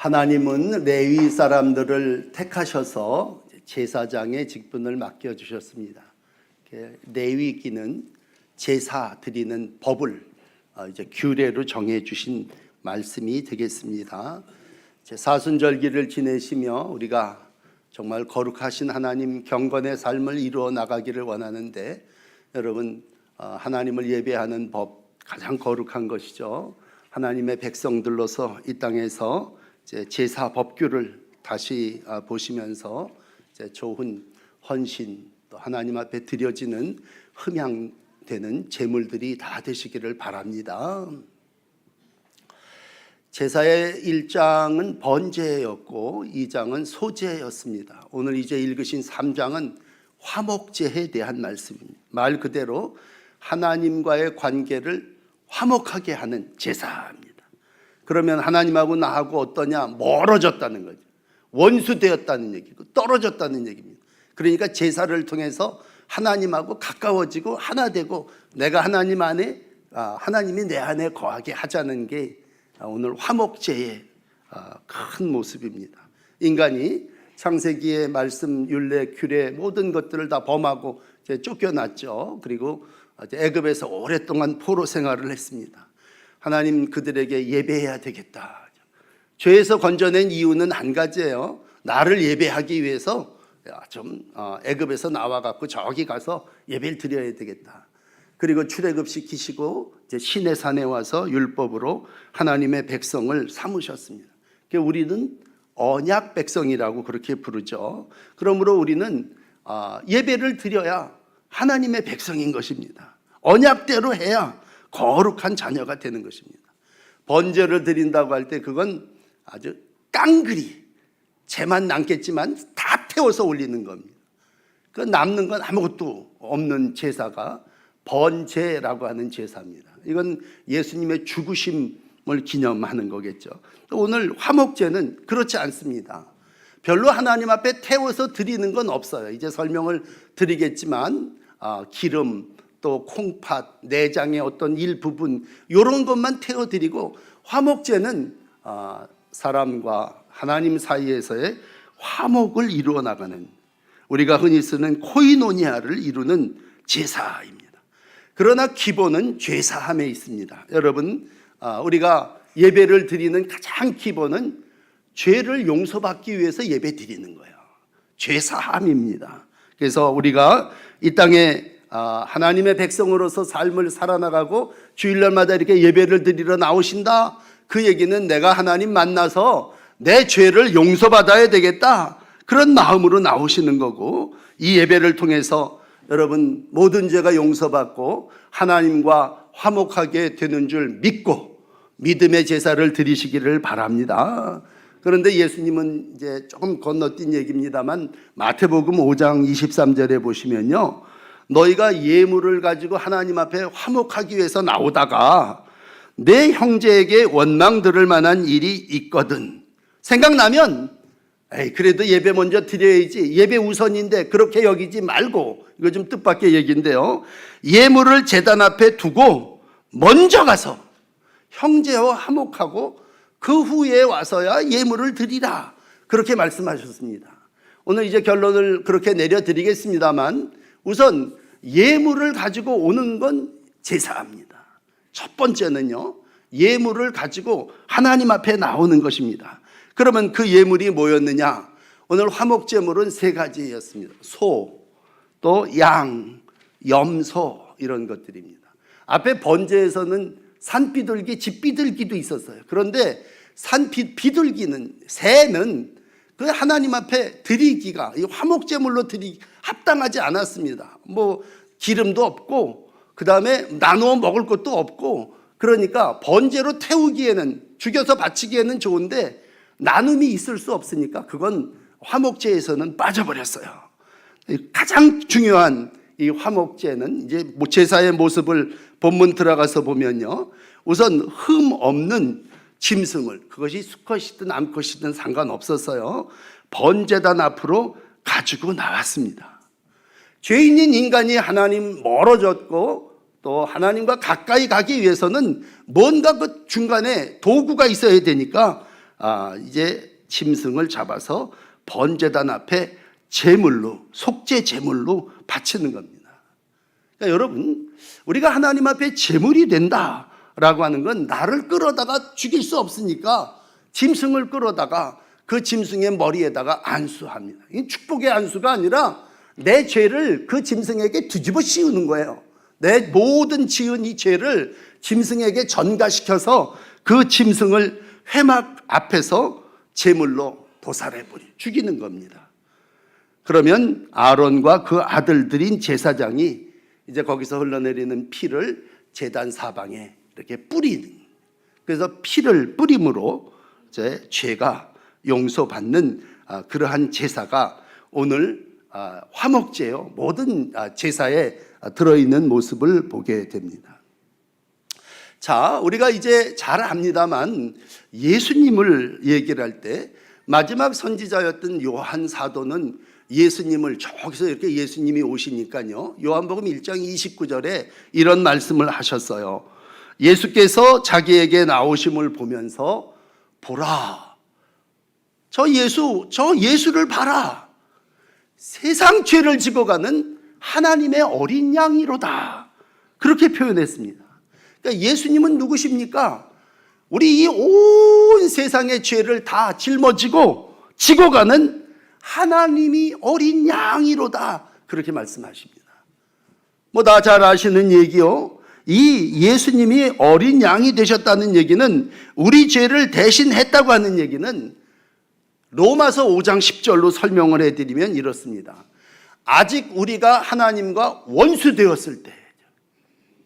하나님은 레위 사람들을 택하셔서 제사장의 직분을 맡겨주셨습니다. 레위기는 제사 드리는 법을 이제 규례로 정해주신 말씀이 되겠습니다. 사순절기를 지내시며 우리가 정말 거룩하신 하나님 경건의 삶을 이루어 나가기를 원하는데, 여러분, 하나님을 예배하는 법 가장 거룩한 것이죠. 하나님의 백성들로서 이 땅에서 제사 법규를 다시 보시면서 좋은 헌신, 또 하나님 앞에 드려지는 흠향되는 제물들이 다 되시기를 바랍니다. 제사의 1장은 번제였고 2장은 소제였습니다. 오늘 이제 읽으신 3장은 화목제에 대한 말씀입니다. 말 그대로 하나님과의 관계를 화목하게 하는 제사입니다. 그러면 하나님하고 나하고 어떠냐? 멀어졌다는 거죠. 원수되었다는 얘기고 떨어졌다는 얘기입니다. 그러니까 제사를 통해서 하나님하고 가까워지고 하나 되고 내가 하나님 안에, 하나님이 내 안에 거하게 하자는 게 오늘 화목제의 큰 모습입니다. 인간이 창세기의 말씀, 율례, 규례 모든 것들을 다 범하고 쫓겨났죠. 그리고 애굽에서 오랫동안 포로 생활을 했습니다. 하나님 그들에게 예배해야 되겠다. 죄에서 건져낸 이유는 한 가지예요. 나를 예배하기 위해서 좀 애굽에서 나와갖고 저기 가서 예배를 드려야 되겠다. 그리고 출애굽시키시고 이제 시내 산에 와서 율법으로 하나님의 백성을 삼으셨습니다. 우리는 언약 백성이라고 그렇게 부르죠. 그러므로 우리는 예배를 드려야 하나님의 백성인 것입니다. 언약대로 해야 거룩한 자녀가 되는 것입니다. 번제를 드린다고 할 때 그건 아주 깡그리 재만 남겠지만 다 태워서 올리는 겁니다. 그 남는 건 아무것도 없는 제사가 번제라고 하는 제사입니다. 이건 예수님의 죽으심을 기념하는 거겠죠. 또 오늘 화목제는 그렇지 않습니다. 별로 하나님 앞에 태워서 드리는 건 없어요. 이제 설명을 드리겠지만 기름, 또 콩팥, 내장의 어떤 일부분 이런 것만 태워드리고, 화목제는 사람과 하나님 사이에서의 화목을 이루어 나가는, 우리가 흔히 쓰는 코이노니아를 이루는 제사입니다. 그러나 기본은 죄사함에 있습니다. 여러분, 우리가 예배를 드리는 가장 기본은 죄를 용서받기 위해서 예배 드리는 거예요. 죄사함입니다. 그래서 우리가 이 땅에 하나님의 백성으로서 삶을 살아나가고 주일날마다 이렇게 예배를 드리러 나오신다. 그 얘기는 내가 하나님 만나서 내 죄를 용서받아야 되겠다, 그런 마음으로 나오시는 거고, 이 예배를 통해서 여러분 모든 죄가 용서받고 하나님과 화목하게 되는 줄 믿고 믿음의 제사를 드리시기를 바랍니다. 그런데 예수님은 이제 조금 건너뛴 얘기입니다만 마태복음 5장 23절에 보시면요, 너희가 예물을 가지고 하나님 앞에 화목하기 위해서 나오다가 내 형제에게 원망 들을 만한 일이 있거든, 생각나면 그래도 예배 먼저 드려야지, 예배 우선인데 그렇게 여기지 말고, 이거 좀 뜻밖의 얘기인데요, 예물을 제단 앞에 두고 먼저 가서 형제와 화목하고 그 후에 와서야 예물을 드리라, 그렇게 말씀하셨습니다. 오늘 이제 결론을 그렇게 내려드리겠습니다만, 우선 예물을 가지고 오는 건 제사입니다. 첫 번째는요, 예물을 가지고 하나님 앞에 나오는 것입니다. 그러면 그 예물이 뭐였느냐? 오늘 화목제물은 3가지였습니다. 소, 또 양, 염소, 이런 것들입니다. 앞에 번제에서는 산비둘기, 집비둘기도 있었어요. 그런데 비둘기는, 새는 그 하나님 앞에 드리기가 이 화목제물로 합당하지 않았습니다. 뭐 기름도 없고 그 다음에 나누어 먹을 것도 없고, 그러니까 번제로 태우기에는, 죽여서 바치기에는 좋은데 나눔이 있을 수 없으니까 그건 화목제에서는 빠져버렸어요. 가장 중요한 이 화목제는 이제 제사의 모습을 본문 들어가서 보면요, 우선 흠 없는 짐승을, 그것이 수컷이든 암컷이든 상관없었어요, 번제단 앞으로 가지고 나왔습니다. 죄인인 인간이 하나님 멀어졌고 또 하나님과 가까이 가기 위해서는 뭔가 그 중간에 도구가 있어야 되니까 이제 짐승을 잡아서 번제단 앞에 제물로, 속죄 제물로 바치는 겁니다. 그러니까 여러분, 우리가 하나님 앞에 제물이 된다라고 하는 건 나를 끌어다가 죽일 수 없으니까 짐승을 끌어다가 그 짐승의 머리에다가 안수합니다. 이 축복의 안수가 아니라 내 죄를 그 짐승에게 뒤집어 씌우는 거예요. 내 모든 지은 이 죄를 짐승에게 전가시켜서 그 짐승을 회막 앞에서 제물로 도살해버려 죽이는 겁니다. 그러면 아론과 그 아들들인 제사장이 이제 거기서 흘러내리는 피를 제단 사방에 이렇게 뿌리는, 그래서 피를 뿌림으로 이제 죄가 용서받는 그러한 제사가 오늘 화목제요, 모든 제사에 들어있는 모습을 보게 됩니다. 자, 우리가 이제 잘 압니다만 예수님을 얘기를 할 때 마지막 선지자였던 요한 사도는 예수님을 저기서 이렇게 예수님이 오시니까요, 요한복음 1장 29절에 이런 말씀을 하셨어요. 예수께서 자기에게 나오심을 보면서 보라, 저 예수를 봐라, 세상 죄를 지고 가는 하나님의 어린 양이로다, 그렇게 표현했습니다. 그러니까 예수님은 누구십니까? 우리 이 온 세상의 죄를 다 짊어지고 지고 가는 하나님이 어린 양이로다, 그렇게 말씀하십니다. 뭐 다 잘 아시는 얘기요, 이 예수님이 어린 양이 되셨다는 얘기는, 우리 죄를 대신했다고 하는 얘기는 로마서 5장 10절로 설명을 해드리면 이렇습니다. 아직 우리가 하나님과 원수 되었을 때,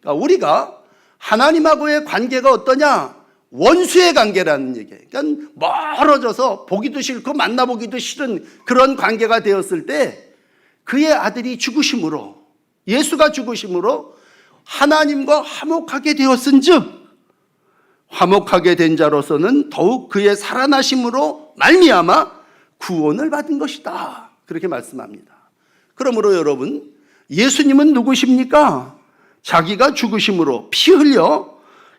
그러니까 우리가 하나님하고의 관계가 어떠냐? 원수의 관계라는 얘기예요. 그러니까 멀어져서 보기도 싫고 만나보기도 싫은 그런 관계가 되었을 때 그의 아들이 죽으심으로, 예수가 죽으심으로 하나님과 화목하게 되었은즉 화목하게 된 자로서는 더욱 그의 살아나심으로 말미암아 구원을 받은 것이다, 그렇게 말씀합니다. 그러므로 여러분, 예수님은 누구십니까? 자기가 죽으심으로 피 흘려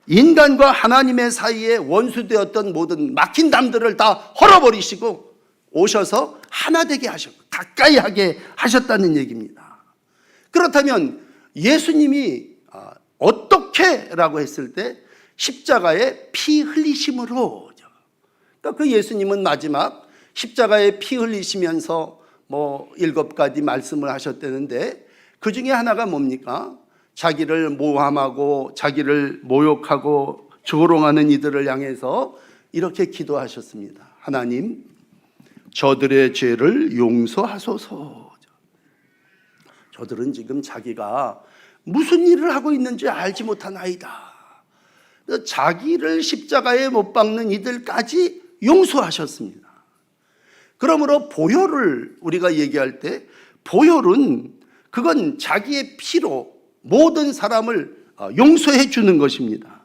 인간과 하나님의 사이에 원수되었던 모든 막힌 담들을 다 헐어버리시고 오셔서 하나 되게 하셨고 가까이 하게 하셨다는 얘기입니다. 그렇다면 예수님이 어떻게 라고 했을 때 십자가에 피 흘리심으로, 그러니까 그 예수님은 마지막 십자가에 피 흘리시면서 7가지 말씀을 하셨다는데 그 중에 하나가 뭡니까? 자기를 모함하고 자기를 모욕하고 조롱하는 이들을 향해서 이렇게 기도하셨습니다. 하나님, 저들의 죄를 용서하소서. 저들은 지금 자기가 무슨 일을 하고 있는지 알지 못한 아이다. 자기를 십자가에 못 박는 이들까지 용서하셨습니다. 그러므로 보혈을 우리가 얘기할 때, 보혈은 그건 자기의 피로 모든 사람을 용서해 주는 것입니다.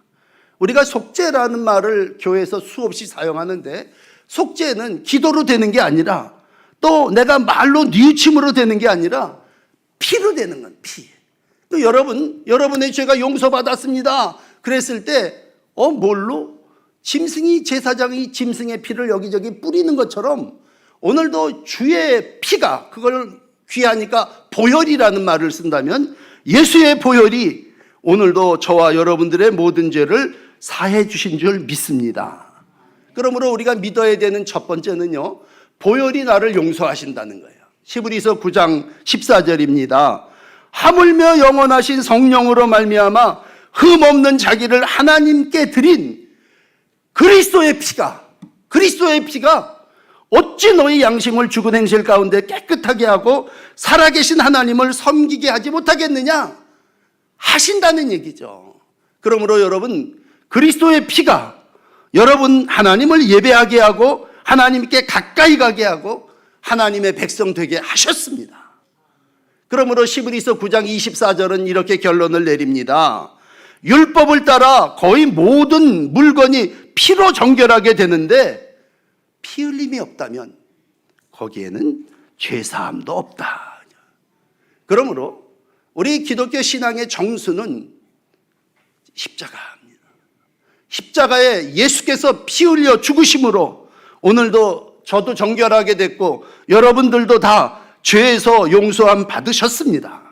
우리가 속죄라는 말을 교회에서 수없이 사용하는데, 속죄는 기도로 되는 게 아니라, 또 내가 말로 뉘우침으로 되는 게 아니라 피로 되는 건 피. 또 여러분의 죄가 용서받았습니다 그랬을 때 뭘로? 짐승이, 제사장이 짐승의 피를 여기저기 뿌리는 것처럼 오늘도 주의 피가, 그걸 귀하니까 보혈이라는 말을 쓴다면 예수의 보혈이 오늘도 저와 여러분들의 모든 죄를 사해 주신 줄 믿습니다. 그러므로 우리가 믿어야 되는 첫 번째는요, 보혈이 나를 용서하신다는 거예요. 히브리서 9장 14절입니다. 하물며 영원하신 성령으로 말미암아 흠없는 자기를 하나님께 드린 그리스도의 피가 어찌 너희 양심을 죽은 행실 가운데 깨끗하게 하고 살아계신 하나님을 섬기게 하지 못하겠느냐 하신다는 얘기죠. 그러므로 여러분, 그리스도의 피가 여러분 하나님을 예배하게 하고 하나님께 가까이 가게 하고 하나님의 백성 되게 하셨습니다. 그러므로 히브리서 9장 24절은 이렇게 결론을 내립니다. 율법을 따라 거의 모든 물건이 피로 정결하게 되는데 피 흘림이 없다면 거기에는 죄사함도 없다. 그러므로 우리 기독교 신앙의 정수는 십자가입니다. 십자가에 예수께서 피 흘려 죽으심으로 오늘도 저도 정결하게 됐고 여러분들도 다 죄에서 용서함 받으셨습니다.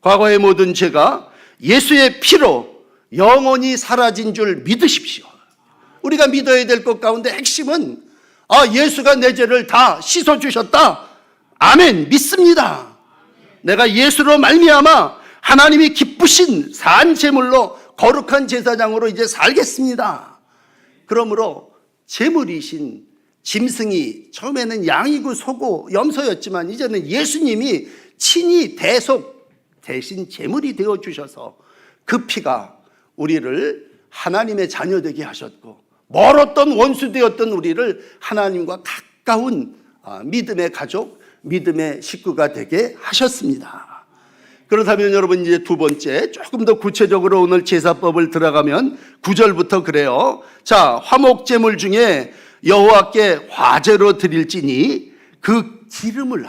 과거의 모든 죄가 예수의 피로 영원히 사라진 줄 믿으십시오. 우리가 믿어야 될 것 가운데 핵심은 예수가 내 죄를 다 씻어주셨다. 아멘. 믿습니다. 내가 예수로 말미암아 하나님이 기쁘신 산 제물로 거룩한 제사장으로 이제 살겠습니다. 그러므로 제물이신 짐승이 처음에는 양이고 소고 염소였지만 이제는 예수님이 친히 대신 제물이 되어주셔서 그 피가 우리를 하나님의 자녀 되게 하셨고 멀었던 원수 되었던 우리를 하나님과 가까운 믿음의 가족, 믿음의 식구가 되게 하셨습니다. 그렇다면 여러분 이제 두 번째 조금 더 구체적으로 오늘 제사법을 들어가면 9절부터 그래요. 자, 화목제물 중에 여호와께 화제로 드릴지니 그 기름을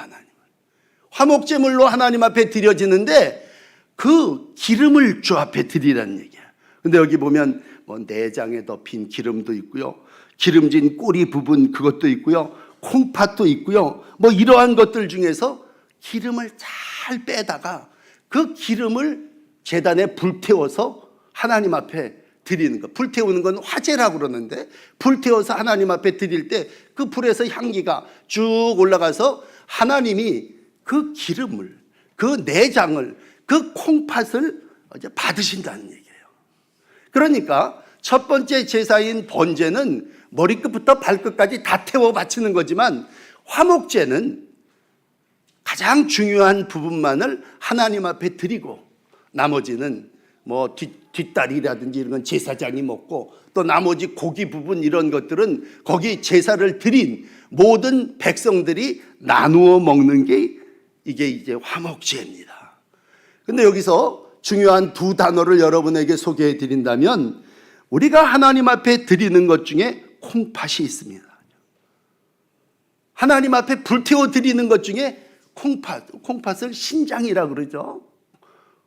화목제물로 하나님 앞에 드려지는데 그 기름을 주 앞에 드리라는 얘기야. 근데 여기 보면 내장에 덮인 기름도 있고요, 기름진 꼬리 부분 그것도 있고요, 콩팥도 있고요, 이러한 것들 중에서 기름을 잘 빼다가 그 기름을 제단에 불태워서 하나님 앞에 드리는 것. 불태우는 건 화제라고 그러는데 불태워서 하나님 앞에 드릴 때 그 불에서 향기가 쭉 올라가서 하나님이 그 기름을, 그 내장을, 그 콩팥을 받으신다는 얘기예요. 그러니까 첫 번째 제사인 번제는 머리끝부터 발끝까지 다 태워 바치는 거지만 화목제는 가장 중요한 부분만을 하나님 앞에 드리고 나머지는 뒷다리라든지 이런 건 제사장이 먹고 또 나머지 고기 부분 이런 것들은 거기 제사를 드린 모든 백성들이 나누어 먹는 게 이게 이제 화목제입니다. 근데 여기서 중요한 두 단어를 여러분에게 소개해 드린다면 우리가 하나님 앞에 드리는 것 중에 콩팥이 있습니다. 하나님 앞에 불태워 드리는 것 중에 콩팥을 신장이라고 그러죠.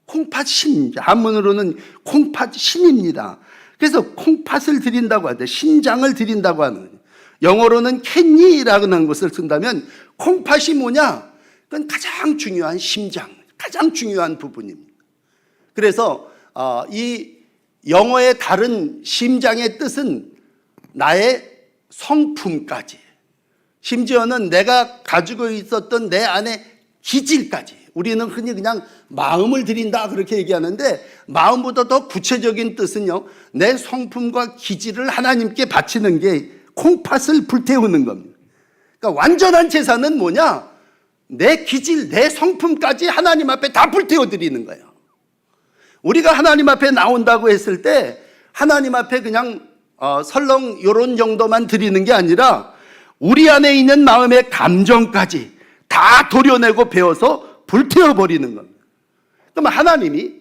콩팥 신, 한문으로는 콩팥 신입니다. 그래서 콩팥을 드린다고 하죠. 신장을 드린다고 하는 거예요. 영어로는 캔니라고 하는 것을 쓴다면 콩팥이 뭐냐? 그건 가장 중요한 심장, 가장 중요한 부분입니다. 그래서 이 영어의 다른 심장의 뜻은 나의 성품까지, 심지어는 내가 가지고 있었던 내 안의 기질까지, 우리는 흔히 그냥 마음을 드린다 그렇게 얘기하는데 마음보다 더 구체적인 뜻은요, 내 성품과 기질을 하나님께 바치는 게 콩팥을 불태우는 겁니다. 그러니까 완전한 제사는 뭐냐? 내 기질, 내 성품까지 하나님 앞에 다 불태워 드리는 거예요. 우리가 하나님 앞에 나온다고 했을 때 하나님 앞에 그냥 설렁 이런 정도만 드리는 게 아니라 우리 안에 있는 마음의 감정까지 다 도려내고 배워서 불태워버리는 겁니다. 그럼 하나님이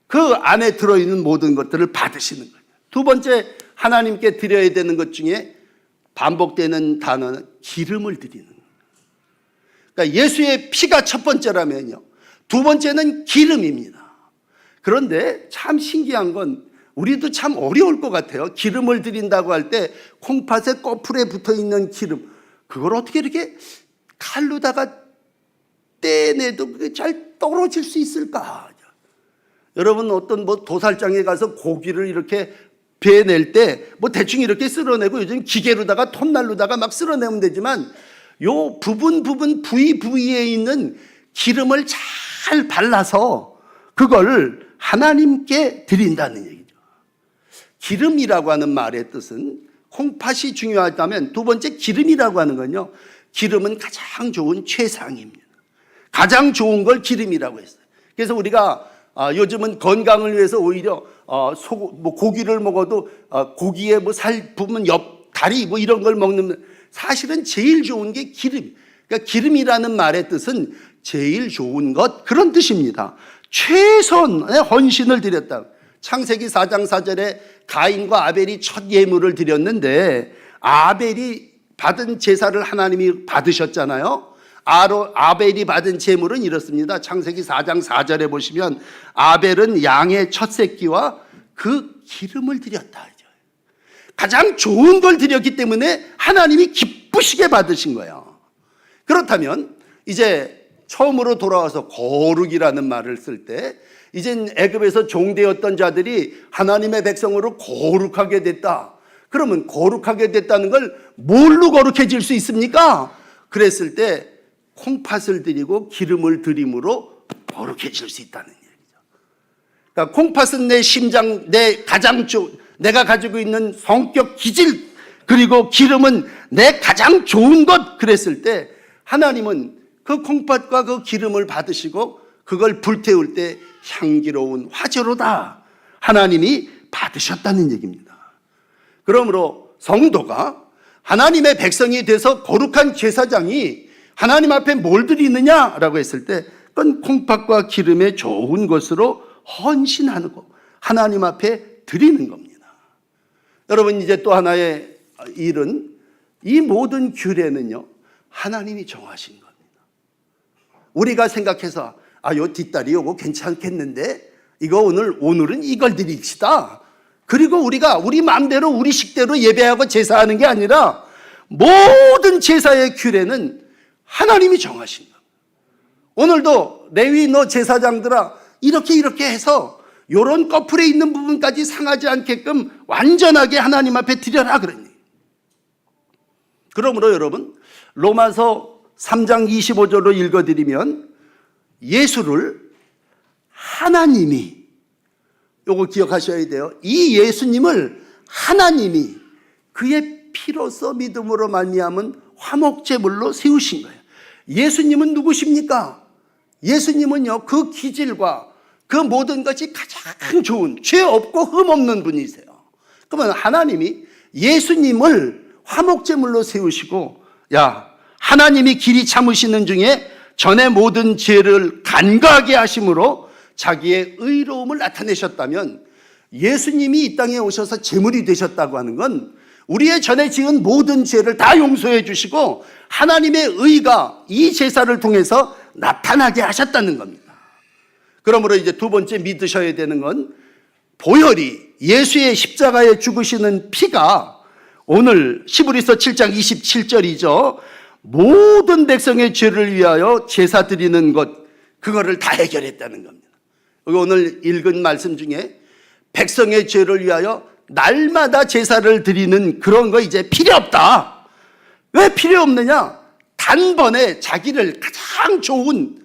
그 안에 들어있는 모든 것들을 받으시는 거예요. 두 번째 하나님께 드려야 되는 것 중에 반복되는 단어는 기름을 드리는 거예요. 그러니까 예수의 피가 첫 번째라면요, 두 번째는 기름입니다. 그런데 참 신기한 건 우리도 참 어려울 것 같아요. 기름을 드린다고 할 때 콩팥의 꺼풀에 붙어있는 기름, 그걸 어떻게 이렇게 칼로다가 떼내도 그게 잘 떨어질 수 있을까? 여러분 어떤 도살장에 가서 고기를 이렇게 베낼 때 대충 이렇게 쓸어내고 요즘 기계로다가 톱날로다가 막 쓸어내면 되지만 요 부위에 있는 기름을 잘 발라서 그걸 하나님께 드린다는 얘기죠. 기름이라고 하는 말의 뜻은 콩팥이 중요하다면 두 번째 기름이라고 하는 건요, 기름은 가장 좋은 최상입니다. 가장 좋은 걸 기름이라고 했어요. 그래서 우리가 요즘은 건강을 위해서 오히려 고기를 먹어도 고기에 살 부분 다리 이런 걸 먹는, 사실은 제일 좋은 게 기름. 그러니까 기름이라는 말의 뜻은 제일 좋은 것, 그런 뜻입니다. 최선의 헌신을 드렸다. 창세기 4장 4절에 가인과 아벨이 첫 예물을 드렸는데 아벨이 받은 제사를 하나님이 받으셨잖아요. 아벨이 받은 제물은 이렇습니다. 창세기 4장 4절에 보시면 아벨은 양의 첫 새끼와 그 기름을 드렸다. 가장 좋은 걸 드렸기 때문에 하나님이 기쁘시게 받으신 거예요. 그렇다면 이제 처음으로 돌아와서 거룩이라는 말을 쓸 때 이젠 애굽에서 종되었던 자들이 하나님의 백성으로 거룩하게 됐다. 그러면 거룩하게 됐다는 걸 뭘로 거룩해질 수 있습니까? 그랬을 때 콩팥을 드리고 기름을 드림으로 거룩해질 수 있다는 얘기죠. 그러니까 콩팥은 내 심장, 내가 가지고 있는 성격 기질, 그리고 기름은 내 가장 좋은 것. 그랬을 때 하나님은 그 콩팥과 그 기름을 받으시고 그걸 불태울 때 향기로운 화제로다 하나님이 받으셨다는 얘기입니다. 그러므로 성도가 하나님의 백성이 돼서 거룩한 제사장이 하나님 앞에 뭘 드리느냐라고 했을 때 그건 콩팥과 기름의 좋은 것으로 헌신하고 하나님 앞에 드리는 겁니다. 여러분, 이제 또 하나의 일은 이 모든 규례는요 하나님이 정하신 겁니다. 우리가 생각해서 요 뒷다리 요거 괜찮겠는데 이거 오늘은 이걸 드립시다. 그리고 우리가 우리 마음대로 우리 식대로 예배하고 제사하는 게 아니라 모든 제사의 규례는 하나님이 정하신 겁니다. 오늘도 레위 너 제사장들아 이렇게 해서 요런 꺼풀에 있는 부분까지 상하지 않게끔 완전하게 하나님 앞에 드려라 그러니. 그러므로 여러분 로마서 3장 25절로 읽어드리면 예수를 하나님이, 요거 기억하셔야 돼요. 이 예수님을 하나님이 그의 피로서 믿음으로 말미암은 화목제물로 세우신 거예요. 예수님은 누구십니까? 예수님은요 그 기질과 그 모든 것이 가장 좋은 죄 없고 흠 없는 분이세요. 그러면 하나님이 예수님을 화목제물로 세우시고 하나님이 길이 참으시는 중에 전에 모든 죄를 간과하게 하심으로 자기의 의로움을 나타내셨다면 예수님이 이 땅에 오셔서 제물이 되셨다고 하는 건 우리의 전에 지은 모든 죄를 다 용서해 주시고 하나님의 의가 이 제사를 통해서 나타나게 하셨다는 겁니다. 그러므로 이제 두 번째 믿으셔야 되는 건 보혈이 예수의 십자가에 죽으시는 피가 오늘 히브리서 7장 27절이죠. 모든 백성의 죄를 위하여 제사 드리는 것, 그거를 다 해결했다는 겁니다. 오늘 읽은 말씀 중에 백성의 죄를 위하여 날마다 제사를 드리는 그런 거 이제 필요 없다. 왜 필요 없느냐? 단번에 자기를 가장 좋은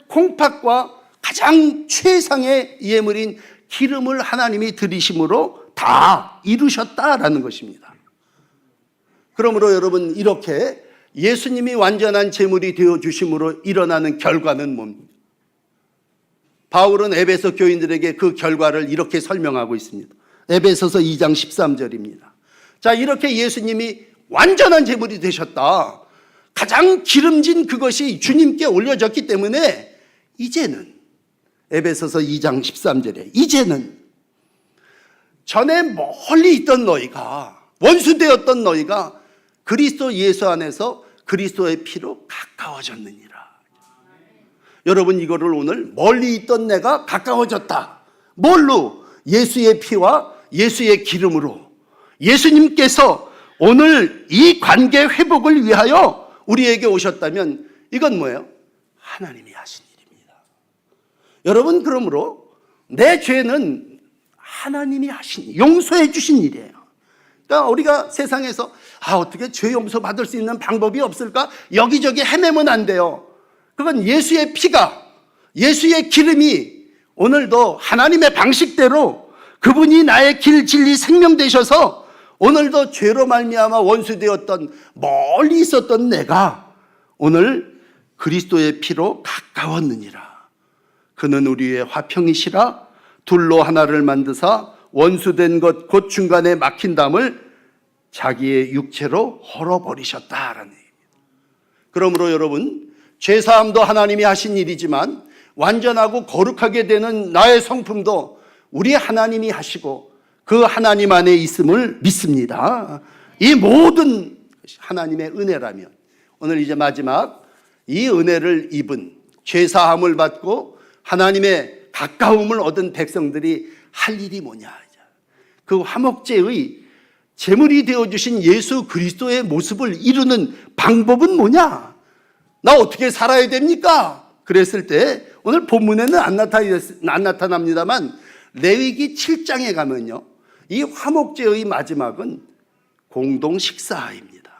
콩팥과 가장 최상의 예물인 기름을 하나님이 드리심으로 다 이루셨다라는 것입니다. 그러므로 여러분 이렇게 예수님이 완전한 제물이 되어주심으로 일어나는 결과는 뭡니까? 바울은 에베소 교인들에게 그 결과를 이렇게 설명하고 있습니다. 에베소서 2장 13절입니다. 자, 이렇게 예수님이 완전한 제물이 되셨다. 가장 기름진 그것이 주님께 올려졌기 때문에 이제는 에베소서 2장 13절에 이제는 전에 멀리 있던 너희가 원수되었던 너희가 그리스도 예수 안에서 그리스도의 피로 가까워졌느니라. 여러분 이거를 오늘 멀리 있던 내가 가까워졌다. 뭘로? 예수의 피와 예수의 기름으로. 예수님께서 오늘 이 관계 회복을 위하여 우리에게 오셨다면 이건 뭐예요? 하나님이 하신 일입니다. 여러분 그러므로 내 죄는 하나님이 하신 용서해 주신 일이에요. 그러니까 우리가 세상에서 어떻게 죄 용서 받을 수 있는 방법이 없을까? 여기저기 헤매면 안 돼요. 그건 예수의 피가, 예수의 기름이 오늘도 하나님의 방식대로 그분이 나의 길, 진리, 생명 되셔서 오늘도 죄로 말미암아 원수되었던 멀리 있었던 내가 오늘 그리스도의 피로 가까웠느니라. 그는 우리의 화평이시라. 둘로 하나를 만드사 원수된 것 곧 중간에 막힌 담을 자기의 육체로 헐어버리셨다라는 얘기입니다. 그러므로 여러분 죄사함도 하나님이 하신 일이지만 완전하고 거룩하게 되는 나의 성품도 우리 하나님이 하시고 그 하나님 안에 있음을 믿습니다. 이 모든 것이 하나님의 은혜라면 오늘 이제 마지막 이 은혜를 입은 죄사함을 받고 하나님의 가까움을 얻은 백성들이 할 일이 뭐냐. 그 화목제의 제물이 되어주신 예수 그리스도의 모습을 이루는 방법은 뭐냐? 나 어떻게 살아야 됩니까? 그랬을 때 오늘 본문에는 안 나타납니다만 레위기 7장에 가면요, 이 화목제의 마지막은 공동 식사입니다.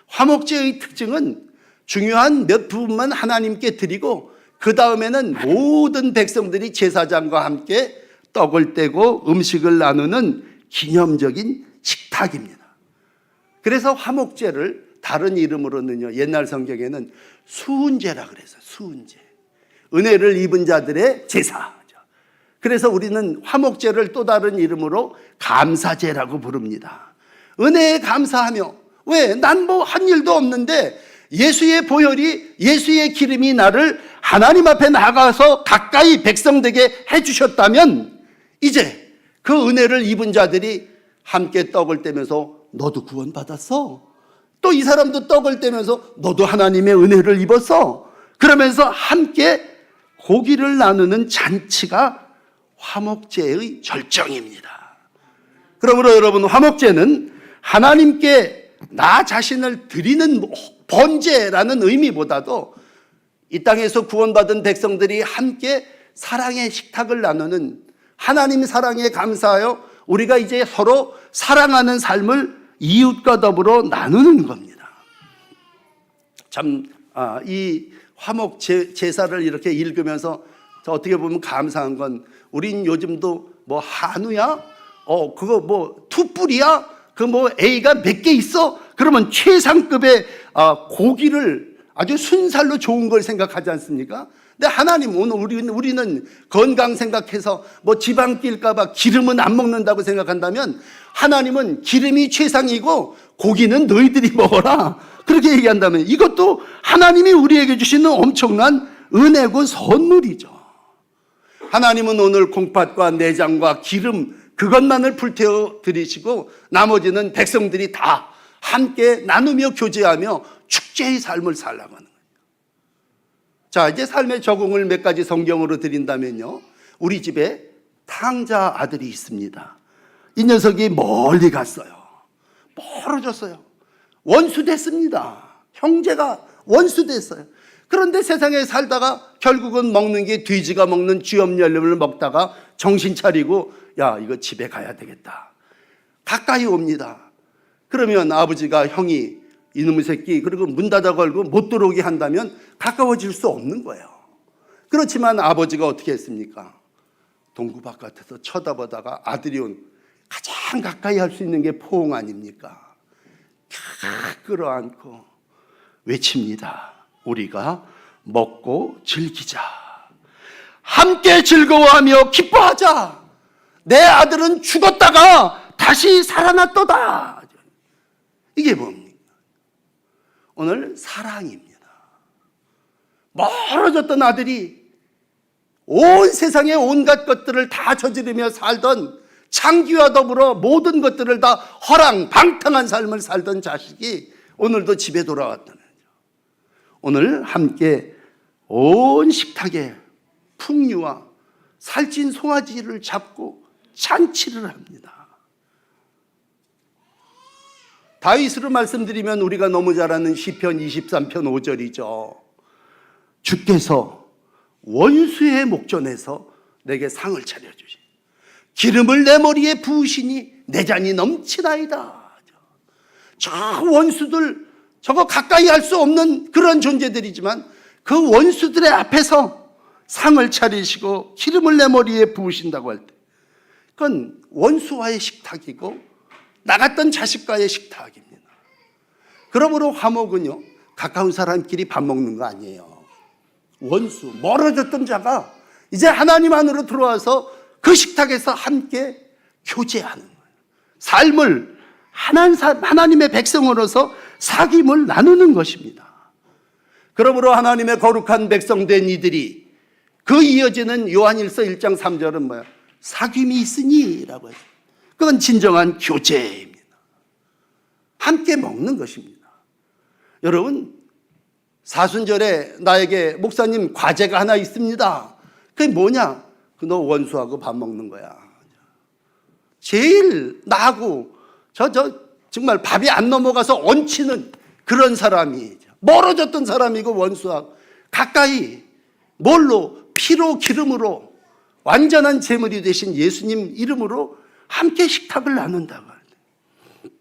화목제의 특징은 중요한 몇 부분만 하나님께 드리고 그 다음에는 모든 백성들이 제사장과 함께 떡을 떼고 음식을 나누는 기념적인 식탁입니다. 그래서 화목제를 다른 이름으로는요, 옛날 성경에는 수은제라 그래서 수은제, 은혜를 입은 자들의 제사. 그래서 우리는 화목제를 또 다른 이름으로 감사제라고 부릅니다. 은혜에 감사하며, 왜? 난 뭐 한 일도 없는데 예수의 보혈이, 예수의 기름이 나를 하나님 앞에 나가서 가까이 백성되게 해주셨다면 이제 그 은혜를 입은 자들이 함께 떡을 떼면서 너도 구원받았어? 또 이 사람도 떡을 떼면서 너도 하나님의 은혜를 입었어? 그러면서 함께 고기를 나누는 잔치가 화목제의 절정입니다. 그러므로 여러분, 화목제는 하나님께 나 자신을 드리는 번제라는 의미보다도 이 땅에서 구원받은 백성들이 함께 사랑의 식탁을 나누는, 하나님 사랑에 감사하여 우리가 이제 서로 사랑하는 삶을 이웃과 더불어 나누는 겁니다. 참, 이 화목 제사를 이렇게 읽으면서 어떻게 보면 감사한 건, 우린 요즘도 뭐 한우야? 그거 뭐 투뿔이야? 그 뭐 A가 몇 개 있어? 그러면 최상급의 고기를 아주 순살로 좋은 걸 생각하지 않습니까? 근데 하나님, 오늘 우리는 건강 생각해서 뭐 지방 낄까봐 기름은 안 먹는다고 생각한다면, 하나님은 기름이 최상이고 고기는 너희들이 먹어라, 그렇게 얘기한다면 이것도 하나님이 우리에게 주시는 엄청난 은혜고 선물이죠. 하나님은 오늘 콩팥과 내장과 기름 그것만을 불태워 드리시고 나머지는 백성들이 다 함께 나누며 교제하며 축제의 삶을 살라고 하는 거예요. 자, 이제 삶의 적응을 몇 가지 성경으로 드린다면요, 우리 집에 탕자 아들이 있습니다. 이 녀석이 멀리 갔어요. 멀어졌어요. 원수 됐습니다. 형제가 원수 됐어요. 그런데 세상에 살다가 결국은 먹는 게 돼지가 먹는 쥐염열림을 먹다가 정신 차리고, 야, 이거 집에 가야 되겠다. 가까이 옵니다. 그러면 아버지가, 형이 이놈의 새끼, 그리고 문 닫아 걸고 못 들어오게 한다면 가까워질 수 없는 거예요. 그렇지만 아버지가 어떻게 했습니까? 동구 바깥에서 쳐다보다가 아들이 온, 가장 가까이 할 수 있는 게 포옹 아닙니까? 캬, 끌어안고 외칩니다. 우리가 먹고 즐기자. 함께 즐거워하며 기뻐하자. 내 아들은 죽었다가 다시 살아났도다. 이게 뭡니까? 오늘 사랑입니다. 멀어졌던 아들이 온 세상의 온갖 것들을 다 저지르며 살던, 창기와 더불어 모든 것들을 다 허랑방탕한 삶을 살던 자식이 오늘도 집에 돌아왔다는 거죠. 오늘 함께 온 식탁에 풍류와 살찐 송아지를 잡고 잔치를 합니다. 다윗으로 말씀드리면 우리가 너무 잘 아는 시편 23편 5절이죠. 주께서 원수의 목전에서 내게 상을 차려주시, 기름을 내 머리에 부으시니 내 잔이 넘치나이다. 저 원수들, 저거 가까이 할 수 없는 그런 존재들이지만 그 원수들의 앞에서 상을 차리시고 기름을 내 머리에 부으신다고 할 때, 그건 원수와의 식탁이고 나갔던 자식과의 식탁입니다. 그러므로 화목은요, 가까운 사람끼리 밥 먹는 거 아니에요. 원수, 멀어졌던 자가 이제 하나님 안으로 들어와서 그 식탁에서 함께 교제하는 거예요. 삶을 하나님의 백성으로서 사귐을 나누는 것입니다. 그러므로 하나님의 거룩한 백성 된 이들이, 그 이어지는 요한일서 1장 3절은 뭐야? 사귐이 있으니 라고 해요. 그건 진정한 교제입니다. 함께 먹는 것입니다. 여러분, 사순절에 나에게 목사님 과제가 하나 있습니다. 그게 뭐냐? 너 원수하고 밥 먹는 거야. 제일 나하고 정말 밥이 안 넘어가서 얹히는 그런 사람이 멀어졌던 사람이고 원수하고 가까이 뭘로? 피로 기름으로 완전한 제물이 되신 예수님 이름으로 함께 식탁을 나눈다고 하는데,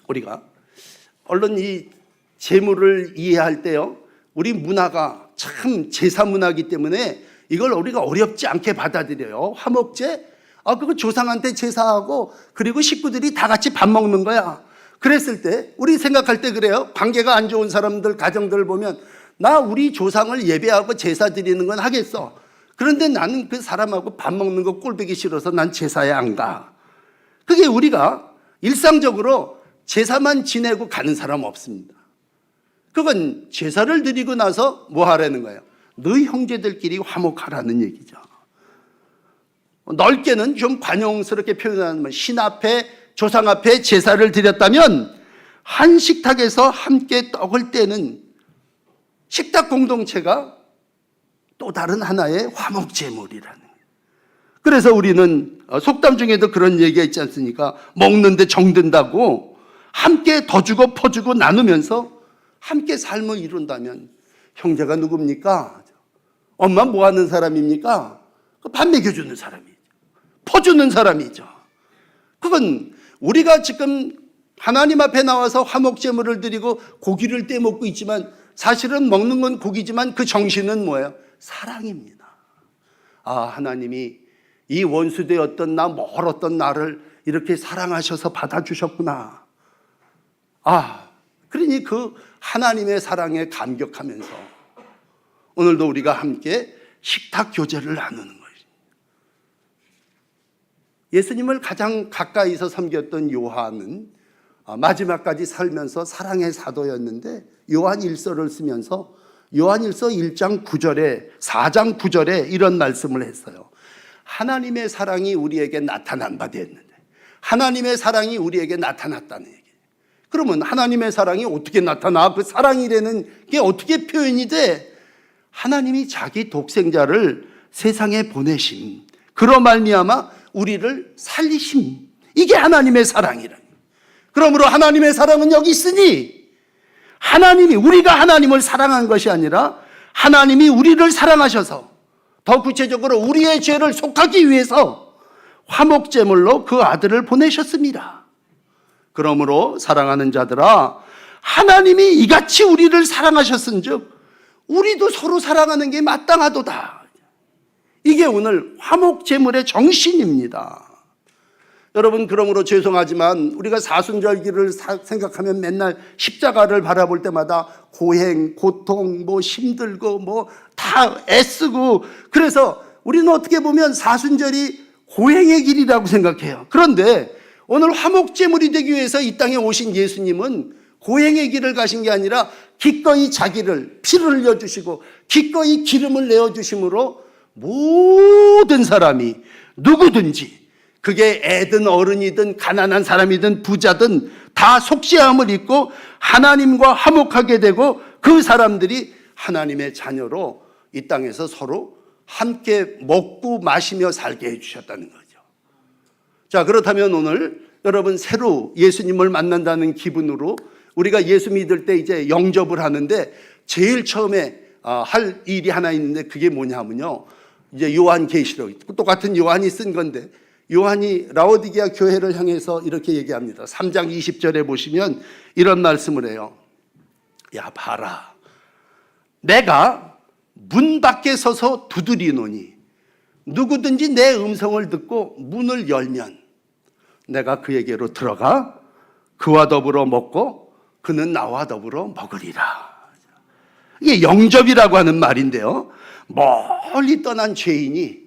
우리가 얼른 이 제물을 이해할 때요, 우리 문화가 참 제사 문화이기 때문에 이걸 우리가 어렵지 않게 받아들여요. 화목제? 그거 조상한테 제사하고 그리고 식구들이 다 같이 밥 먹는 거야. 그랬을 때 우리 생각할 때 그래요. 관계가 안 좋은 사람들, 가정들 보면 나 우리 조상을 예배하고 제사 드리는 건 하겠어. 그런데 나는 그 사람하고 밥 먹는 거 꼴보기 싫어서 난 제사에 안 가. 그게 우리가 일상적으로 제사만 지내고 가는 사람 없습니다. 그건 제사를 드리고 나서 뭐 하라는 거예요? 너희 형제들끼리 화목하라는 얘기죠. 넓게는 좀 관용스럽게 표현하면 신 앞에 조상 앞에 제사를 드렸다면 한 식탁에서 함께 떡을 떼는 식탁 공동체가 또 다른 하나의 화목제물이라는 거예요. 그래서 우리는 속담 중에도 그런 얘기가 있지 않습니까? 먹는데 정든다고 함께 더 주고 퍼주고 나누면서 함께 삶을 이룬다면 형제가 누굽니까? 엄마 뭐 하는 사람입니까? 밥 먹여주는 사람이죠. 퍼주는 사람이죠. 그건 우리가 지금 하나님 앞에 나와서 화목제물을 드리고 고기를 떼먹고 있지만 사실은 먹는 건 고기지만 그 정신은 뭐예요? 사랑입니다. 하나님이 이 원수되었던 나, 멀었던 나를 이렇게 사랑하셔서 받아주셨구나. 그러니 그 하나님의 사랑에 감격하면서 오늘도 우리가 함께 식탁 교제를 나누는 거예요. 예수님을 가장 가까이서 섬겼던 요한은 마지막까지 살면서 사랑의 사도였는데 요한 1서를 쓰면서 요한 1서 1장 9절에 4장 9절에 이런 말씀을 했어요. 하나님의 사랑이 우리에게 나타난 바 되었는데 하나님의 사랑이 우리에게 나타났다는 얘기예요. 그러면 하나님의 사랑이 어떻게 나타나? 그 사랑이라는 게 어떻게 표현이 돼? 하나님이 자기 독생자를 세상에 보내심, 그로 말미암아 우리를 살리심, 이게 하나님의 사랑이라. 그러므로 하나님의 사랑은 여기 있으니 하나님이 우리가 하나님을 사랑한 것이 아니라 하나님이 우리를 사랑하셔서 더 구체적으로 우리의 죄를 속하기 위해서 화목제물로 그 아들을 보내셨습니다. 그러므로 사랑하는 자들아, 하나님이 이같이 우리를 사랑하셨은즉 우리도 서로 사랑하는 게 마땅하도다. 이게 오늘 화목제물의 정신입니다. 여러분, 그러므로 죄송하지만 우리가 사순절기를 생각하면 맨날 십자가를 바라볼 때마다 고행, 고통, 힘들고 다 애쓰고, 그래서 우리는 어떻게 보면 사순절이 고행의 길이라고 생각해요. 그런데 오늘 화목제물이 되기 위해서 이 땅에 오신 예수님은 고행의 길을 가신 게 아니라 기꺼이 자기를 피를 흘려주시고 기꺼이 기름을 내어주심으로 모든 사람이 누구든지, 그게 애든 어른이든 가난한 사람이든 부자든 다 속죄함을 입고 하나님과 화목하게 되고 그 사람들이 하나님의 자녀로 이 땅에서 서로 함께 먹고 마시며 살게 해주셨다는 거죠. 자, 그렇다면 오늘 여러분 새로 예수님을 만난다는 기분으로 우리가 예수 믿을 때 이제 영접을 하는데 제일 처음에 할 일이 하나 있는데 그게 뭐냐면요, 이제 요한계시록, 똑같은 요한이 쓴 건데 요한이 라오디게아 교회를 향해서 이렇게 얘기합니다. 3장 20절에 보시면 이런 말씀을 해요. 야, 봐라, 내가 문 밖에 서서 두드리노니 누구든지 내 음성을 듣고 문을 열면 내가 그에게로 들어가 그와 더불어 먹고 그는 나와 더불어 먹으리라. 이게 영접이라고 하는 말인데요, 멀리 떠난 죄인이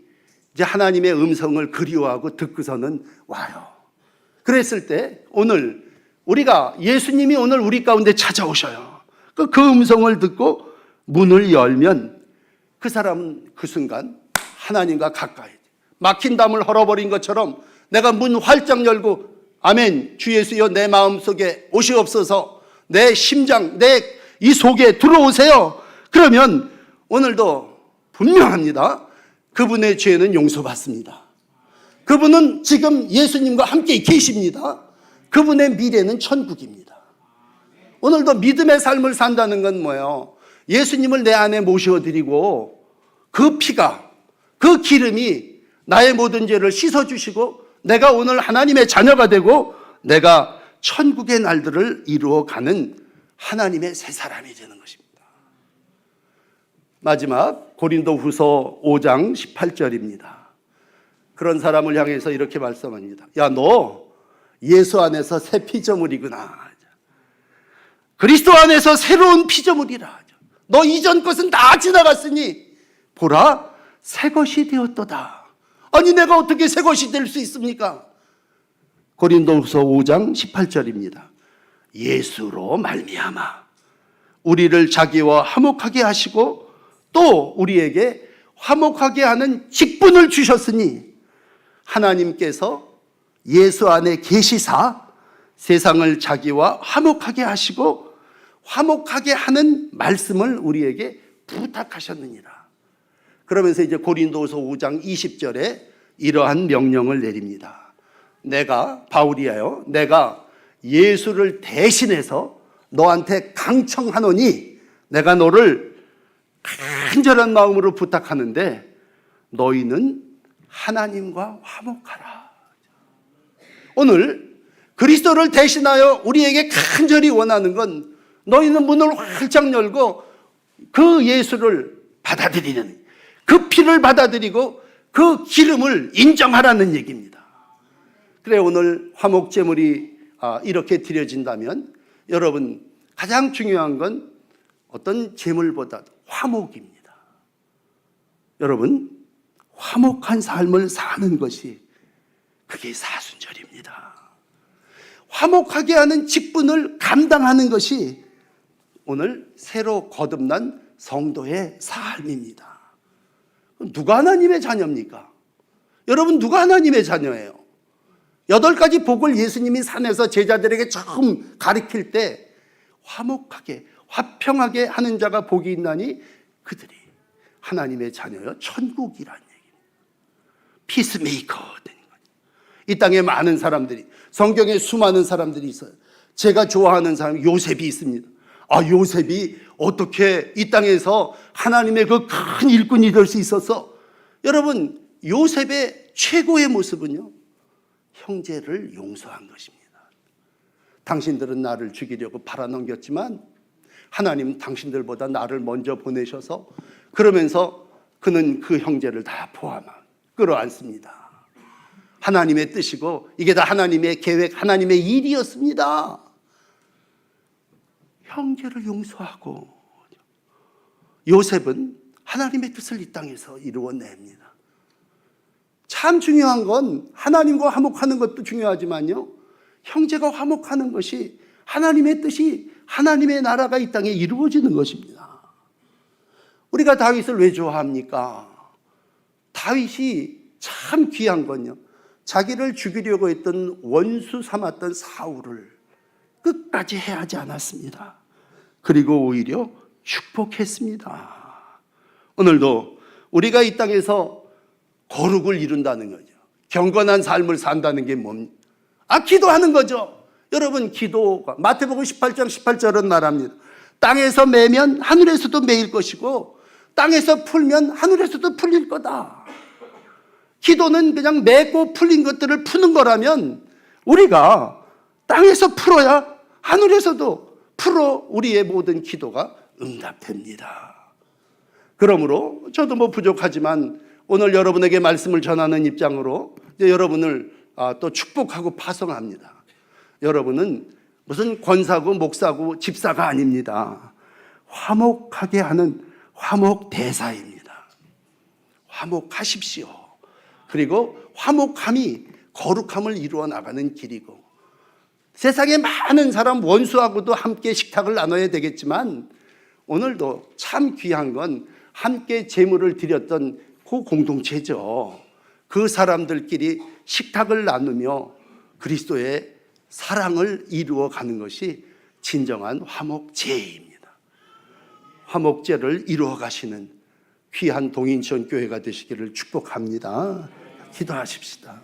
이제 하나님의 음성을 그리워하고 듣고서는 와요. 그랬을 때 오늘 우리가 예수님이 오늘 우리 가운데 찾아오셔요. 그 음성을 듣고 문을 열면 그 사람은 그 순간 하나님과 가까이, 막힌 담을 헐어버린 것처럼 내가 문 활짝 열고 아멘, 주 예수여 내 마음속에 오시옵소서, 내 심장, 내 이 속에 들어오세요. 그러면 오늘도 분명합니다. 그분의 죄는 용서받습니다. 그분은 지금 예수님과 함께 계십니다. 그분의 미래는 천국입니다. 오늘도 믿음의 삶을 산다는 건 뭐예요? 예수님을 내 안에 모셔드리고 그 피가, 그 기름이 나의 모든 죄를 씻어주시고 내가 오늘 하나님의 자녀가 되고 내가 천국의 날들을 이루어가는 하나님의 새 사람이 되는 것입니다. 마지막 고린도후서 5장 18절입니다. 그런 사람을 향해서 이렇게 말씀합니다. 야, 너 예수 안에서 새 피조물이구나. 그리스도 안에서 새로운 피조물이라. 너 이전 것은 다 지나갔으니 보라, 새 것이 되었도다. 아니, 내가 어떻게 새 것이 될 수 있습니까? 고린도후서 5장 18절입니다. 예수로 말미암아 우리를 자기와 화목하게 하시고 또 우리에게 화목하게 하는 직분을 주셨으니 하나님께서 예수 안에 계시사 세상을 자기와 화목하게 하시고 화목하게 하는 말씀을 우리에게 부탁하셨느니라. 그러면서 이제 고린도후서 5장 20절에 이러한 명령을 내립니다. 내가 바울이에요. 내가 예수를 대신해서 너한테 강청하노니 내가 너를 간절한 마음으로 부탁하는데 너희는 하나님과 화목하라. 오늘 그리스도를 대신하여 우리에게 간절히 원하는 건 너희는 문을 활짝 열고 그 예수를 받아들이는, 그 피를 받아들이고 그 기름을 인정하라는 얘기입니다. 그래, 오늘 화목제물이 이렇게 드려진다면 여러분, 가장 중요한 건 어떤 제물보다 화목입니다. 여러분, 화목한 삶을 사는 것이 그게 사순절입니다. 화목하게 하는 직분을 감당하는 것이 오늘 새로 거듭난 성도의 삶입니다. 누가 하나님의 자녀입니까? 여러분, 누가 하나님의 자녀예요? 8가지 복을 예수님이 산에서 제자들에게 처음 가르칠 때 화목하게 화평하게 하는 자가 복이 있나니 그들이 하나님의 자녀여 천국이란 얘기입니다. 피스메이커 되는 거예요. 이 땅에 많은 사람들이, 성경에 수많은 사람들이 있어요. 제가 좋아하는 사람 요셉이 있습니다. 요셉이 어떻게 이 땅에서 하나님의 그 큰 일꾼이 될 수 있었어? 여러분, 요셉의 최고의 모습은요, 형제를 용서한 것입니다. 당신들은 나를 죽이려고 팔아넘겼지만 하나님 당신들보다 나를 먼저 보내셔서, 그러면서 그는 그 형제를 다 끌어안습니다. 하나님의 뜻이고 이게 다 하나님의 계획, 하나님의 일이었습니다. 형제를 용서하고 요셉은 하나님의 뜻을 이 땅에서 이루어냅니다. 참 중요한 건 하나님과 화목하는 것도 중요하지만요, 형제가 화목하는 것이 하나님의 뜻이, 하나님의 나라가 이 땅에 이루어지는 것입니다. 우리가 다윗을 왜 좋아합니까? 다윗이 참 귀한 건요, 자기를 죽이려고 했던 원수 삼았던 사울을 끝까지 해하지 않았습니다. 그리고 오히려 축복했습니다. 오늘도 우리가 이 땅에서 거룩을 이룬다는 거죠. 경건한 삶을 산다는 게 뭡니까? 기도하는 거죠. 여러분, 기도가 마태복음 18장 18절은 말합니다. 땅에서 매면 하늘에서도 매일 것이고 땅에서 풀면 하늘에서도 풀릴 거다. 기도는 그냥 매고 풀린 것들을 푸는 거라면 우리가 땅에서 풀어야 하늘에서도 풀어 우리의 모든 기도가 응답됩니다. 그러므로 저도 부족하지만 오늘 여러분에게 말씀을 전하는 입장으로 이제 여러분을 또 축복하고 파송합니다. 여러분은 무슨 권사고 목사고 집사가 아닙니다. 화목하게 하는 화목대사입니다. 화목하십시오. 그리고 화목함이 거룩함을 이루어 나가는 길이고, 세상에 많은 사람 원수하고도 함께 식탁을 나눠야 되겠지만 오늘도 참 귀한 건 함께 제물을 드렸던 그 공동체죠. 그 사람들끼리 식탁을 나누며 그리스도의 사랑을 이루어 가는 것이 진정한 화목제입니다. 화목제를 이루어 가시는 귀한 동인천 교회가 되시기를 축복합니다. 기도하십시다.